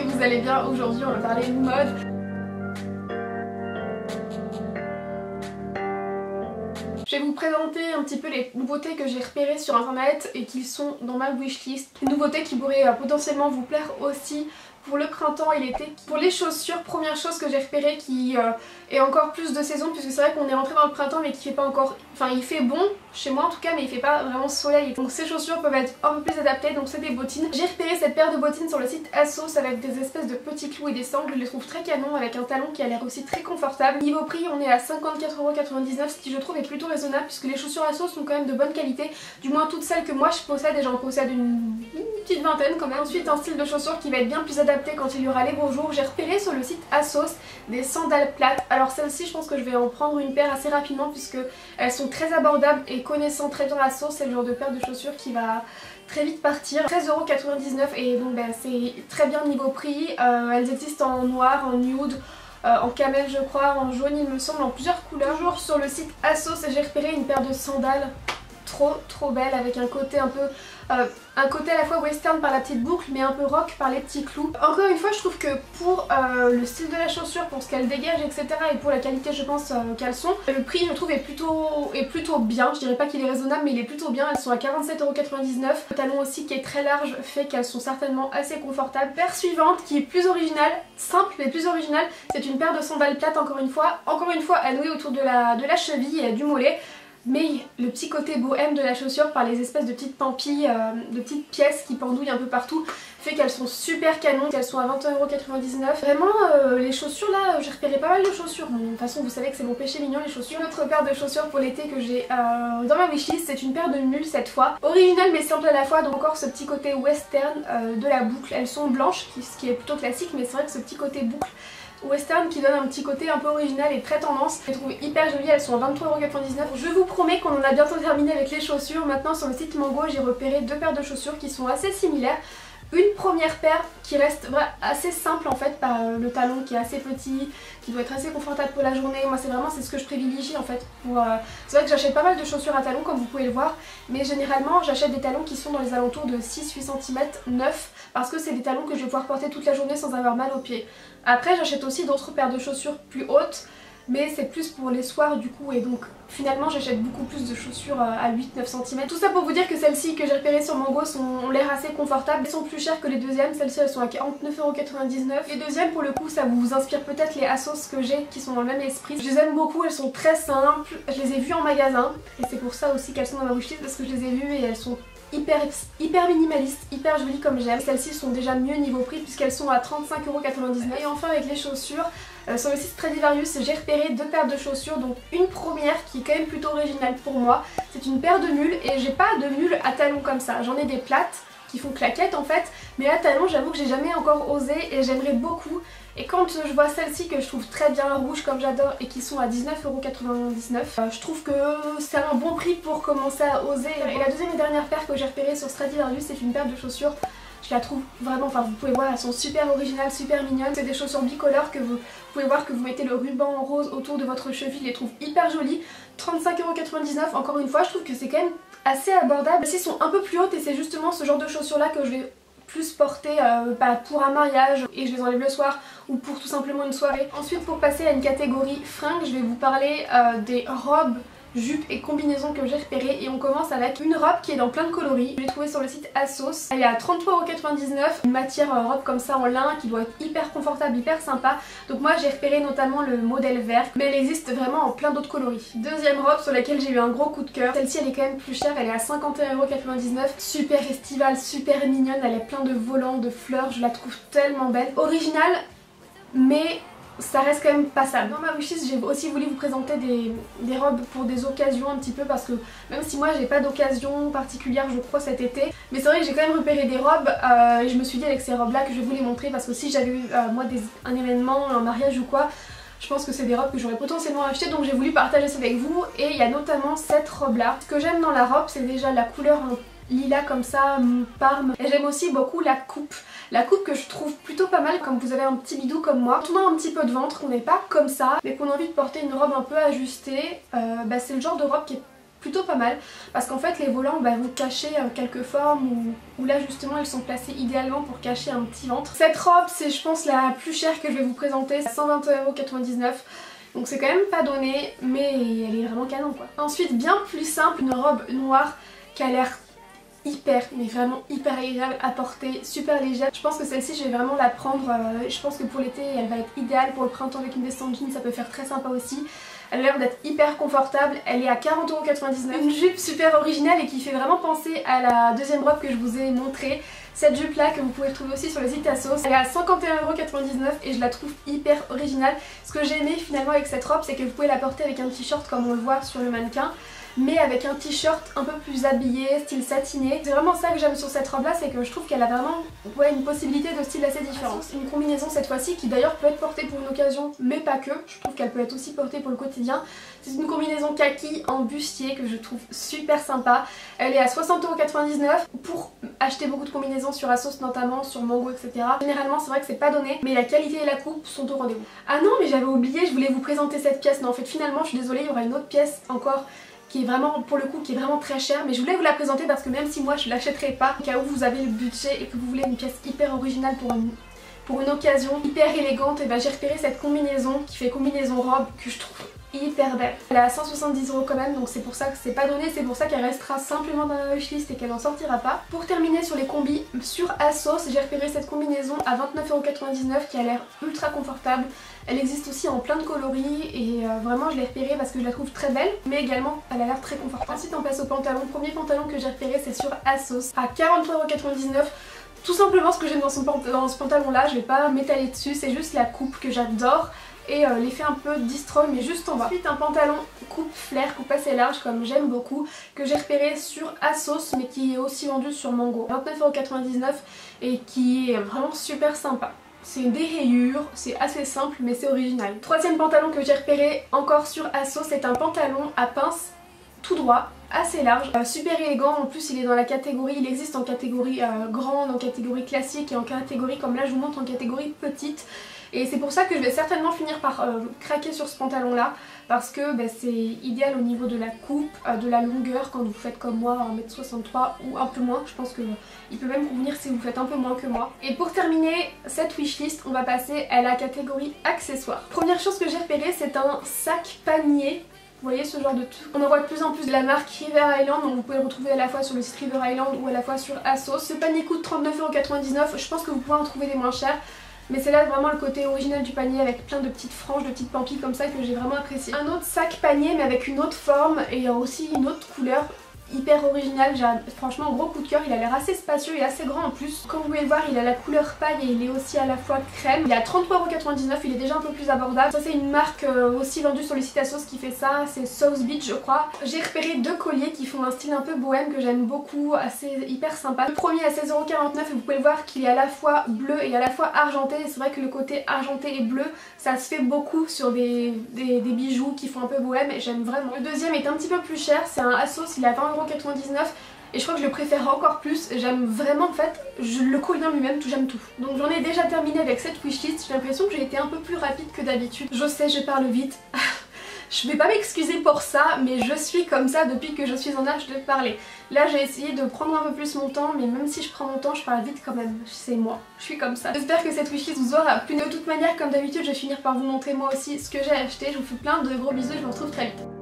que vous allez bien. Aujourd'hui on va parler de mode. Je vais vous présenter un petit peu les nouveautés que j'ai repérées sur internet et qui sont dans ma wishlist. Des nouveautés qui pourraient potentiellement vous plaire aussi pour le printemps et l'été. Pour les chaussures, première chose que j'ai repérée qui est encore plus de saison, puisque c'est vrai qu'on est rentré dans le printemps mais qui fait pas encore... Enfin il fait bon, chez moi en tout cas, mais il fait pas vraiment soleil. Donc ces chaussures peuvent être un peu plus adaptées, donc c'est des bottines. J'ai repéré cette paire de bottines sur le site ASOS avec des espèces de petits clous et des sangles. Je les trouve très canon avec un talon qui a l'air aussi très confortable. Niveau prix, on est à 54,99€, ce qui je trouve est plutôt raisonnable puisque les chaussures ASOS sont quand même de bonne qualité. Du moins toutes celles que moi je possède, et j'en possède une petite vingtaine quand même. Ensuite un style de chaussures qui va être bien plus adapté quand il y aura les beaux jours. J'ai repéré sur le site ASOS des sandales plates. Alors celles-ci je pense que je vais en prendre une paire assez rapidement puisque elles sont très abordables et connaissant très bien ASOS, c'est le genre de paire de chaussures qui va très vite partir. 13,99€ et donc c'est très bien niveau prix. Elles existent en noir, en nude, en camel je crois, en jaune il me semble, en plusieurs couleurs. Toujours sur le site ASOS, j'ai repéré une paire de sandales trop belle avec un côté un peu un côté à la fois western par la petite boucle mais un peu rock par les petits clous. Encore une fois je trouve que pour le style de la chaussure, pour ce qu'elle dégage etc, et pour la qualité je pense qu'elles sont, le prix je trouve est plutôt bien. Je dirais pas qu'il est raisonnable mais il est plutôt bien. Elles sont à 47,99€. Le talon aussi qui est très large fait qu'elles sont certainement assez confortables. Paire suivante qui est plus originale, simple mais plus originale, c'est une paire de sandales plates encore une fois à nouer autour de la cheville et du mollet. Mais le petit côté bohème de la chaussure par les espèces de petites pampilles, de petites pièces qui pendouillent un peu partout, fait qu'elles sont super canons. Elles sont à 21,99€. Vraiment les chaussures là, j'ai repéré pas mal de chaussures. Bon, de toute façon vous savez que c'est mon péché mignon les chaussures. Une autre paire de chaussures pour l'été que j'ai dans ma wishlist, c'est une paire de mules cette fois. Originale mais simple à la fois, donc encore ce petit côté western de la boucle. Elles sont blanches, ce qui est plutôt classique, mais c'est vrai que ce petit côté boucle western qui donne un petit côté un peu original et très tendance. Je les trouve hyper jolies, elles sont à 23,99€. Je vous promets qu'on en a bientôt terminé avec les chaussures. Maintenant sur le site Mango j'ai repéré deux paires de chaussures qui sont assez similaires. Une première paire qui reste assez simple en fait, par le talon qui est assez petit, qui doit être assez confortable pour la journée. Moi c'est ce que je privilégie en fait. C'est vrai que j'achète pas mal de chaussures à talons comme vous pouvez le voir, mais généralement j'achète des talons qui sont dans les alentours de 6-8 cm neufs, parce que c'est des talons que je vais pouvoir porter toute la journée sans avoir mal aux pieds. Après j'achète aussi d'autres paires de chaussures plus hautes, mais c'est plus pour les soirs du coup, et donc finalement j'achète beaucoup plus de chaussures à 8-9 cm. Tout ça pour vous dire que celles-ci que j'ai repérées sur Mango ont l'air assez confortables. Elles sont plus chères que les deuxièmes, celles-ci elles sont à 49,99€. Les deuxièmes pour le coup ça vous inspire peut-être les ASOS que j'ai qui sont dans le même esprit. Je les aime beaucoup, elles sont très simples, je les ai vues en magasin et c'est pour ça aussi qu'elles sont dans ma wishlist, parce que je les ai vues et elles sont hyper minimalistes, hyper jolies comme j'aime. Celles-ci sont déjà mieux niveau prix puisqu'elles sont à 35,99€. Et enfin avec les chaussures, sur le site Stradivarius j'ai repéré deux paires de chaussures, donc une première qui est quand même plutôt originale pour moi. C'est une paire de mules et j'ai pas de mules à talons comme ça, j'en ai des plates qui font claquettes en fait, mais à talons j'avoue que j'ai jamais encore osé et j'aimerais beaucoup. Et quand je vois celles-ci que je trouve très bien rouges comme j'adore et qui sont à 19,99€, je trouve que c'est un bon prix pour commencer à oser. Et la deuxième et dernière paire que j'ai repérée sur Stradivarius, c'est une paire de chaussures. Je la trouve vraiment, enfin vous pouvez voir, elles sont super originales, super mignonnes. C'est des chaussures bicolores que vous pouvez voir que vous mettez le ruban rose autour de votre cheville, je les trouve hyper jolies. 35,99€, encore une fois je trouve que c'est quand même assez abordable. Celles-ci sont un peu plus hautes et c'est justement ce genre de chaussures là que je vais plus porter pour un mariage et je les enlève le soir ou pour tout simplement une soirée. Ensuite pour passer à une catégorie fringues, je vais vous parler des robes, jupes et combinaisons que j'ai repérées, et on commence avec une robe qui est dans plein de coloris. Je l'ai trouvée sur le site ASOS, elle est à 33,99€, une matière robe comme ça en lin qui doit être hyper confortable, hyper sympa. Donc moi j'ai repéré notamment le modèle vert, mais elle existe vraiment en plein d'autres coloris. Deuxième robe sur laquelle j'ai eu un gros coup de cœur, celle-ci elle est quand même plus chère, elle est à 51,99€, super estivale, super mignonne, elle est plein de volants, de fleurs, je la trouve tellement belle. Originale, mais ça reste quand même passable. Dans ma wishlist j'ai aussi voulu vous présenter des robes pour des occasions un petit peu, parce que même si moi j'ai pas d'occasion particulière je crois cet été, mais c'est vrai que j'ai quand même repéré des robes et je me suis dit avec ces robes là que je vais vous les montrer, parce que si j'avais eu moi un événement, un mariage ou quoi, je pense que c'est des robes que j'aurais potentiellement achetées, donc j'ai voulu partager ça avec vous. Et il y a notamment cette robe là. Ce que j'aime dans la robe c'est déjà la couleur lilas comme ça, parme, et j'aime aussi beaucoup la coupe. La coupe que je trouve plutôt pas mal, comme vous avez un petit bidou comme moi. Quand on a un petit peu de ventre, qu'on n'est pas comme ça, mais qu'on a envie de porter une robe un peu ajustée, c'est le genre de robe qui est plutôt pas mal parce qu'en fait les volants vont cacher quelques formes où là justement elles sont placées idéalement pour cacher un petit ventre. Cette robe c'est je pense la plus chère que je vais vous présenter, 121,99 €. Donc c'est quand même pas donné mais elle est vraiment canon quoi. Ensuite bien plus simple, une robe noire qui a l'air hyper mais vraiment hyper agréable à porter, super légère. Je pense que celle-ci je vais vraiment la prendre, je pense que pour l'été elle va être idéale, pour le printemps avec une veste en jean ça peut faire très sympa aussi. Elle a l'air d'être hyper confortable, elle est à 40,99 €. Une jupe super originale et qui fait vraiment penser à la deuxième robe que je vous ai montrée. Cette jupe là que vous pouvez trouver aussi sur le site ASOS, elle est à 51,99 € et je la trouve hyper originale. Ce que j'ai aimé finalement avec cette robe c'est que vous pouvez la porter avec un t-shirt comme on le voit sur le mannequin, mais avec un t-shirt un peu plus habillé, style satiné. C'est vraiment ça que j'aime sur cette robe là, c'est que je trouve qu'elle a vraiment une possibilité de style assez différente. Une combinaison cette fois-ci qui d'ailleurs peut être portée pour une occasion mais pas que, je trouve qu'elle peut être aussi portée pour le quotidien. C'est une combinaison kaki en bustier que je trouve super sympa. Elle est à 60,99 €. Pour acheter beaucoup de combinaisons sur ASOS notamment, sur Mango etc. Généralement c'est vrai que c'est pas donné mais la qualité et la coupe sont au rendez-vous. Ah non mais j'avais oublié, je voulais vous présenter cette pièce. Non en fait finalement je suis désolée, il y aura une autre pièce encore qui est vraiment, pour le coup, qui est vraiment très chère, mais je voulais vous la présenter parce que même si moi je l'achèterai pas, au cas où vous avez le budget et que vous voulez une pièce hyper originale pour une occasion hyper élégante, et j'ai repéré cette combinaison qui fait combinaison robe que je trouve hyper belle. Elle est à 170 € quand même, donc c'est pour ça que c'est pas donné, c'est pour ça qu'elle restera simplement dans la wishlist et qu'elle n'en sortira pas. Pour terminer sur les combis, sur ASOS, j'ai repéré cette combinaison à 29,99 € qui a l'air ultra confortable. Elle existe aussi en plein de coloris et vraiment je l'ai repérée parce que je la trouve très belle, mais également elle a l'air très confortable. Ensuite on passe au pantalon. Le premier pantalon que j'ai repéré c'est sur ASOS à 43,99 €. Tout simplement ce que j'aime dans ce pantalon là, je vais pas m'étaler dessus, c'est juste la coupe que j'adore et l'effet un peu destroy mais juste en bas. Ensuite un pantalon coupe flair, coupe assez large comme j'aime beaucoup, que j'ai repéré sur ASOS mais qui est aussi vendu sur Mango, 29,99 € et qui est vraiment super sympa. C'est des rayures, c'est assez simple mais c'est original. Troisième pantalon que j'ai repéré encore sur ASOS, c'est un pantalon à pince tout droit, assez large, super élégant. En plus il est dans la catégorie, il existe en catégorie grande, en catégorie classique et en catégorie comme là je vous montre en catégorie petite. Et c'est pour ça que je vais certainement finir par craquer sur ce pantalon là parce que c'est idéal au niveau de la coupe, de la longueur quand vous faites comme moi 1,63 m ou un peu moins. Je pense qu'il peut même convenir si vous faites un peu moins que moi. Et pour terminer cette wishlist, on va passer à la catégorie accessoires. Première chose que j'ai repérée, c'est un sac panier. Vous voyez ce genre de truc. On en voit de plus en plus de la marque River Island, donc vous pouvez le retrouver à la fois sur le site River Island ou à la fois sur ASOS. Ce panier coûte 39,99 €, je pense que vous pouvez en trouver des moins chers. Mais c'est là vraiment le côté original du panier avec plein de petites franges, de petites pampilles comme ça que j'ai vraiment apprécié. Un autre sac panier mais avec une autre forme et aussi une autre couleur. Hyper original, j'ai franchement gros coup de cœur, il a l'air assez spacieux et assez grand en plus. Comme vous pouvez le voir il a la couleur paille et il est aussi à la fois crème. Il est à 33,99 €, il est déjà un peu plus abordable. Ça c'est une marque aussi vendue sur le site ASOS qui fait ça, c'est South Beach je crois. J'ai repéré deux colliers qui font un style un peu bohème que j'aime beaucoup, assez hyper sympa. Le premier à 16,49 € et vous pouvez le voir qu'il est à la fois bleu et à la fois argenté. C'est vrai que le côté argenté et bleu ça se fait beaucoup sur des bijoux qui font un peu bohème et j'aime vraiment. Le deuxième est un petit peu plus cher, c'est un ASOS, il est à 20,99 € et je crois que je le préfère encore plus. J'aime vraiment en fait, le collier lui-même, j'aime tout. Donc j'en ai déjà terminé avec cette wishlist, j'ai l'impression que j'ai été un peu plus rapide que d'habitude. Je sais, je parle vite. Je vais pas m'excuser pour ça, mais je suis comme ça depuis que je suis en âge de parler. Là j'ai essayé de prendre un peu plus mon temps, mais même si je prends mon temps, je parle vite quand même. C'est moi, je suis comme ça. J'espère que cette wishlist vous aura plu. De toute manière, comme d'habitude, je vais finir par vous montrer moi aussi ce que j'ai acheté. Je vous fais plein de gros bisous et je vous retrouve très vite.